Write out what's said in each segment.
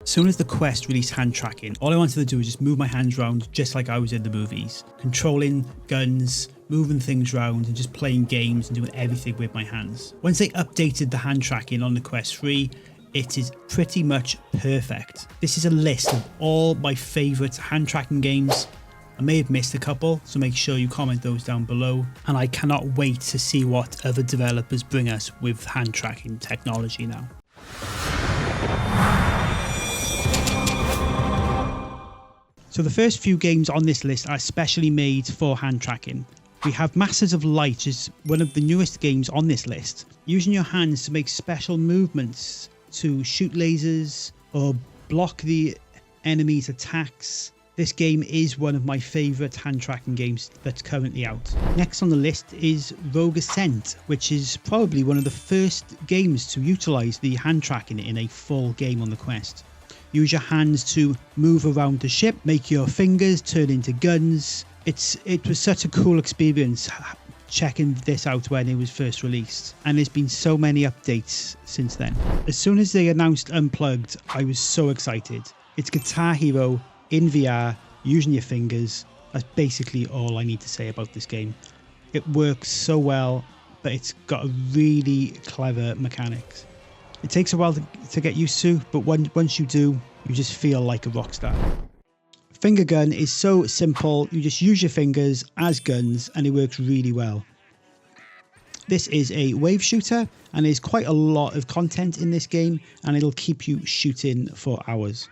As soon as the Quest released hand tracking, all I wanted to do was just move my hands around just like I was in the movies, controlling guns, moving things around and just playing games and doing everything with my hands. Once they updated the hand tracking on the Quest 3, it is pretty much perfect. This is a list of all my favourite hand tracking games. I may have missed a couple, so make sure you comment those down below. And I cannot wait to see what other developers bring us with hand tracking technology now. So the first few games on this list are especially made for hand tracking. We have Masters of Light, which is one of the newest games on this list. Using your hands to make special movements to shoot lasers or block the enemy's attacks. This game is one of my favourite hand tracking games that's currently out. Next on the list is Rogue Ascent, which is probably one of the first games to utilise the hand tracking in a full game on the Quest. Use your hands to move around the ship, make your fingers turn into guns. It was such a cool experience checking this out when it was first released, and there's been so many updates since then. As soon as they announced Unplugged, I was so excited. It's Guitar Hero in VR, using your fingers. That's basically all I need to say about this game. It works so well, but it's got a really clever mechanics. It takes a while to get used to, but once you do, you just feel like a rock star. Finger gun is so simple. You just use your fingers as guns and it works really well. This is a wave shooter and there's quite a lot of content in this game and it'll keep you shooting for hours.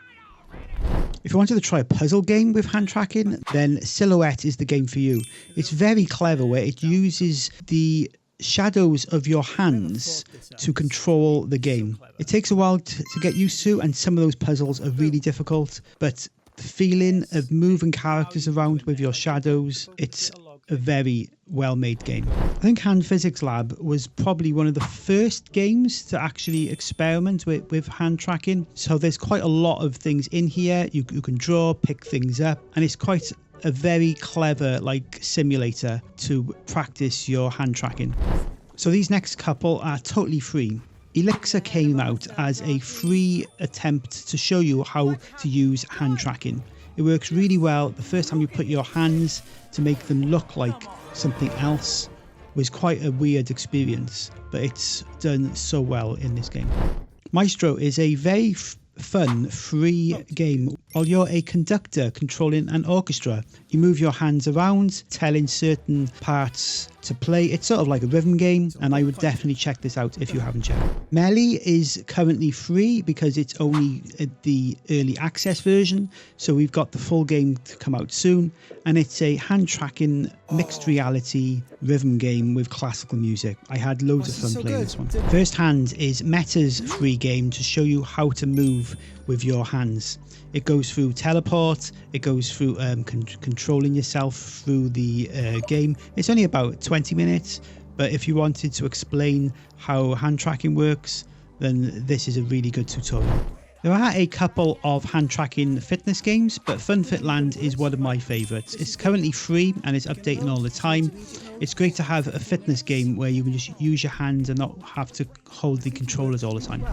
If you wanted to try a puzzle game with hand tracking, then Silhouette is the game for you. It's very clever where it uses the shadows of your hands to control the game. It takes a while to get used to, and some of those puzzles are really difficult, but the feeling of moving characters around with your shadows, it's a very well made game. I think Hand Physics Lab was probably one of the first games to actually experiment with hand tracking. So there's quite a lot of things in here. You can draw, pick things up, and it's quite a very clever simulator to practice your hand tracking. So these next couple are totally free. Elixir came out as a free attempt to show you how to use hand tracking. It works really well. The first time you put your hands to make them look like something else was quite a weird experience, but it's done so well in this game. Maestro is a very fun, free game. While you're a conductor controlling an orchestra, you move your hands around, telling certain parts to play. It's sort of like a rhythm game, and I would definitely check this out if you haven't checked. Meli is currently free because it's only the early access version, so we've got the full game to come out soon, and it's a hand tracking mixed reality rhythm game with classical music. I had loads of fun playing this one. First Hand is Meta's free game to show you how to move with your hands. It goes through teleport, it goes through controlling yourself through the game. It's only about 20 minutes, but if you wanted to explain how hand tracking works, then this is a really good tutorial. There are a couple of hand tracking fitness games, but FunFitLand is one of my favourites. It's currently free and it's updating all the time. It's great to have a fitness game where you can just use your hands and not have to hold the controllers all the time.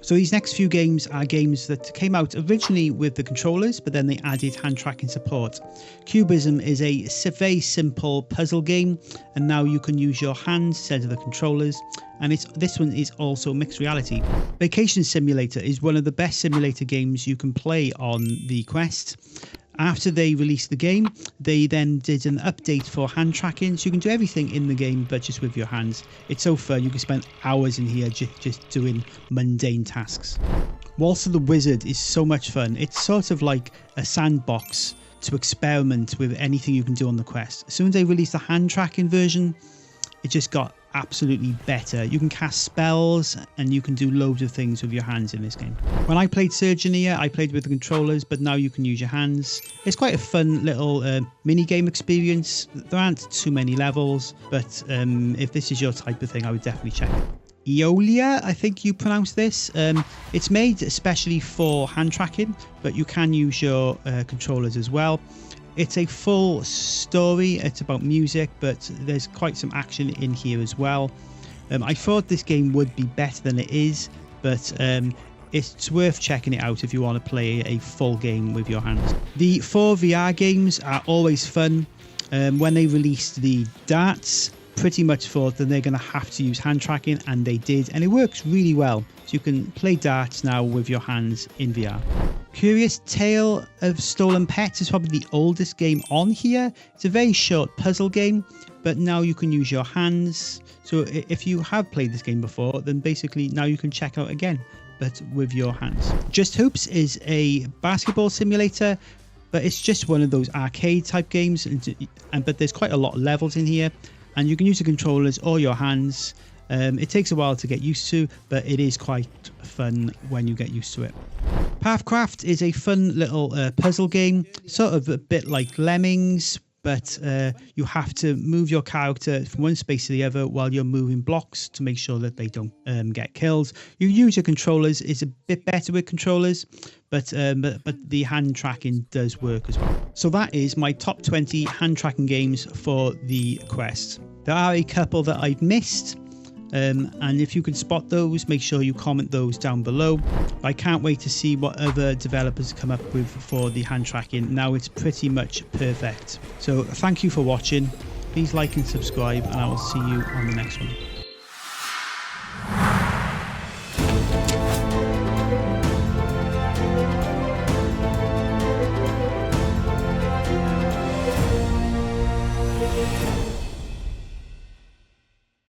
So these next few games are games that came out originally with the controllers, but then they added hand tracking support. Cubism is a very simple puzzle game, and now you can use your hands instead of the controllers. And this one is also mixed reality. Vacation Simulator is one of the best simulator games you can play on the Quest. After they released the game, they then did an update for hand tracking, so you can do everything in the game but just with your hands. It's so fun. You can spend hours in here just doing mundane tasks. Waltz the Wizard is so much fun. It's sort of like a sandbox to experiment with anything you can do on the Quest. As soon as they released the hand tracking version, it just got absolutely better. You can cast spells and you can do loads of things with your hands in this game. When I played Surgineer, I played with the controllers, but now you can use your hands. It's quite a fun little mini game experience. There aren't too many levels, but if this is your type of thing, I would definitely check it. Eolia, I think you pronounce this. It's made especially for hand tracking, but you can use your controllers as well. It's a full story. It's about music, but there's quite some action in here as well. I thought this game would be better than it is, but it's worth checking it out if you want to play a full game with your hands. The 4 VR games are always fun. When they released the darts, pretty much thought that they're going to have to use hand tracking, and they did, and it works really well. So you can play darts now with your hands in VR. Curious Tale of Stolen Pets is probably the oldest game on here. It's a very short puzzle game, but now you can use your hands. So if you have played this game before, then basically now you can check out again, but with your hands. Just Hoops is a basketball simulator, but it's just one of those arcade type games, but there's quite a lot of levels in here, and you can use the controllers or your hands. It takes a while to get used to, but it is quite fun when you get used to it. Pathcraft is a fun little puzzle game, sort of a bit like Lemmings, but you have to move your character from one space to the other while you're moving blocks to make sure that they don't get killed. You use your controllers. It's a bit better with controllers, but the hand tracking does work as well. So that is my top 20 hand tracking games for the Quest. There are a couple that I've missed. And if you can spot those, make sure you comment those down below. I can't wait to see what other developers come up with for the hand tracking. Now it's pretty much perfect. So thank you for watching. Please like and subscribe, and I will see you on the next one.